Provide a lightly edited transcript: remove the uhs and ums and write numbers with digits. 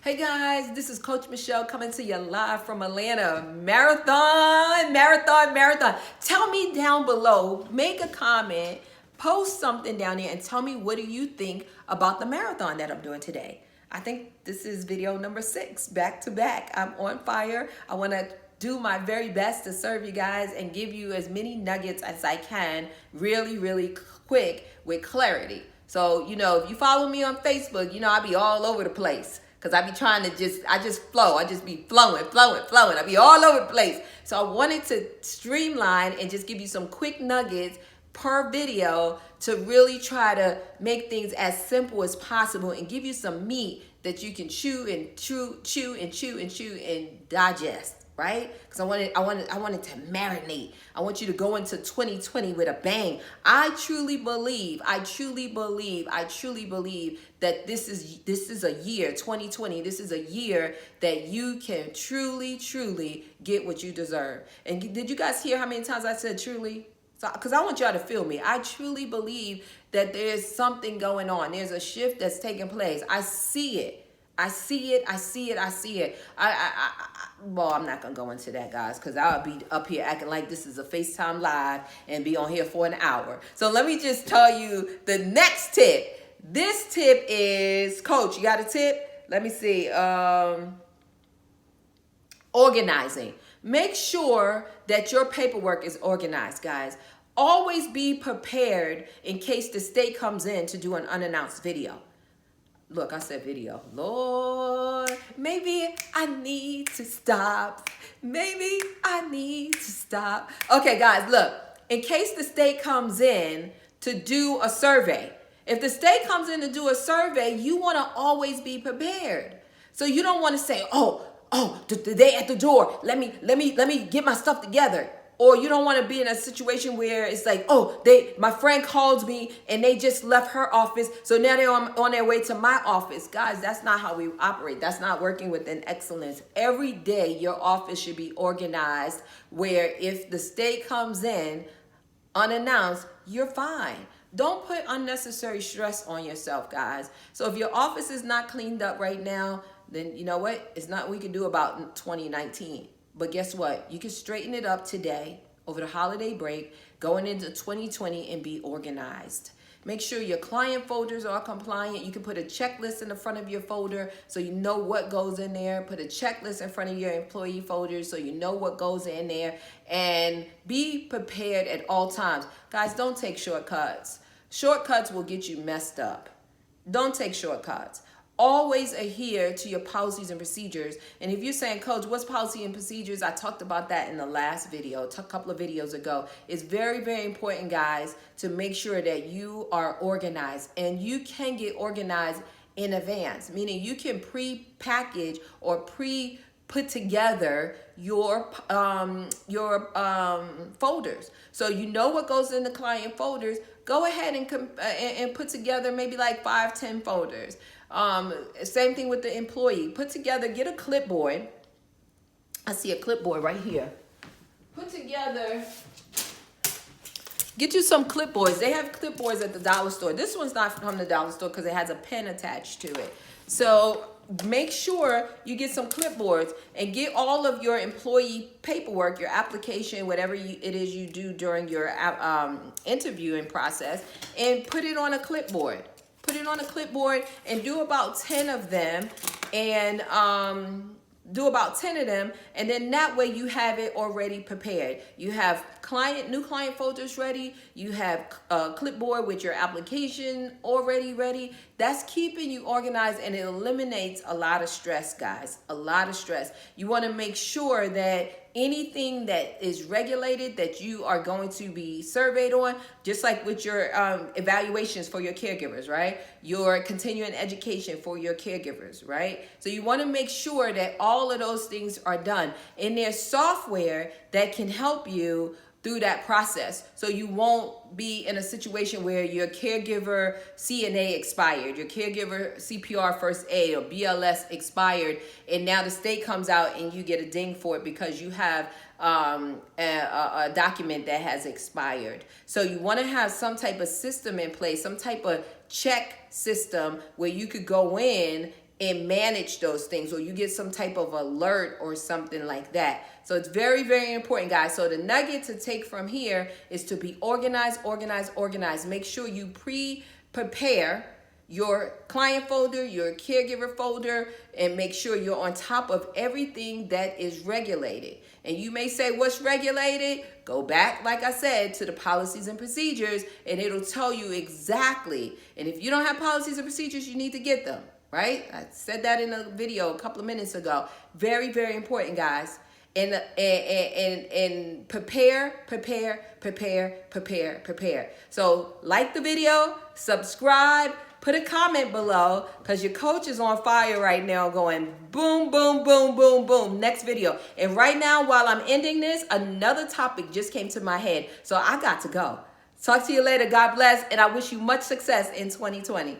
Hey guys, this is Coach Michele coming to you live from Atlanta. Marathon. Tell me down below, make a comment, post something down there and tell me what do you think about the marathon that I'm doing today. I think this is video number 6, back to back. I'm on fire. I want to do my very best to serve you guys and give you as many nuggets as I can really quick with clarity. So, if you follow me on Facebook, I be all over the place. Because I be trying to I just flow. I just be flowing. I be all over the place. So I wanted to streamline and just give you some quick nuggets per video to really try to make things as simple as possible and give you some meat that you can chew and digest. Right? Because I wanted to marinate. I want you to go into 2020 with a bang. I truly believe that this is a year, 2020. This is a year that you can truly get what you deserve. And did you guys hear how many times I said truly? Because I want y'all to feel me. I truly believe that there's something going on. There's a shift that's taking place. I see it. Well, I'm not going to go into that, guys, because I'll be up here acting like this is a FaceTime Live and be on here for an hour. So let me just tell you the next tip. This tip is, Coach, you got a tip? Let me see. Organizing. Make sure that your paperwork is organized, guys. Always be prepared in case the state comes in to do an unannounced video. Look, I said video. Lord, maybe I need to stop. Okay, guys, look. In case the state comes in to do a survey, if the state comes in to do a survey, you want to always be prepared. So you don't want to say, oh, they at the door. Let me get my stuff together. Or you don't want to be in a situation where it's like, my friend called me and they just left her office. So now they're on their way to my office. Guys, that's not how we operate. That's not working within excellence. Every day your office should be organized where if the state comes in unannounced, you're fine. Don't put unnecessary stress on yourself, guys. So if your office is not cleaned up right now, then you know what? It's not we can do about 2019. But guess what? You can straighten it up today over the holiday break, going into 2020 and be organized. Make sure your client folders are compliant. You can put a checklist in the front of your folder so you know what goes in there. Put a checklist in front of your employee folders so you know what goes in there. And be prepared at all times. Guys, don't take shortcuts. Shortcuts will get you messed up. Don't take shortcuts. Always adhere to your policies and procedures. And if you're saying, Coach, what's policy and procedures? I talked about that in the last video, a couple of videos ago. It's very important, guys, to make sure that you are organized. And you can get organized in advance, meaning you can pre-package or put together your folders. So you know what goes in the client folders. Go ahead and put together maybe like 5-10 folders. Same thing with the employee. Put together, get a clipboard. I see a clipboard right here. Get you some clipboards. They have clipboards at the dollar store. This one's not from the dollar store because it has a pen attached to it. So make sure you get some clipboards and get all of your employee paperwork, your application, whatever it is you do during your interviewing process, and put it on a clipboard. Put it on a clipboard and do about 10 of them, and and then that way you have it already prepared. You have new client folders ready. You have a clipboard with your application already ready. That's keeping you organized, and it eliminates a lot of stress, guys. A lot of stress. You want to make sure that anything that is regulated that you are going to be surveyed on, just like with your evaluations for your caregivers, right? Your continuing education for your caregivers, right? So you want to make sure that all of those things are done. And there's software that can help you through that process, so you won't be in a situation where your caregiver CNA expired, your caregiver CPR first aid or BLS expired, and now the state comes out and you get a ding for it because you have a document that has expired. So you want to have some type of system in place, some type of check system where you could go in and manage those things, or you get some type of alert or something like that. So it's very, very important, guys. So the nugget to take from here is to be organized, organized, organized. Make sure you prepare your client folder, your caregiver folder, and make sure you're on top of everything that is regulated. And you may say, what's regulated? Go back, like I said, to the policies and procedures, and it'll tell you exactly. And if you don't have policies and procedures, you need to get them, right? I said that in a video a couple of minutes ago. Very, very important, guys. And prepare. So like the video, subscribe, put a comment below, because your coach is on fire right now, going boom, boom, boom, boom, boom. Next video. And right now, while I'm ending this, another topic just came to my head. So I got to go. Talk to you later. God bless. And I wish you much success in 2020.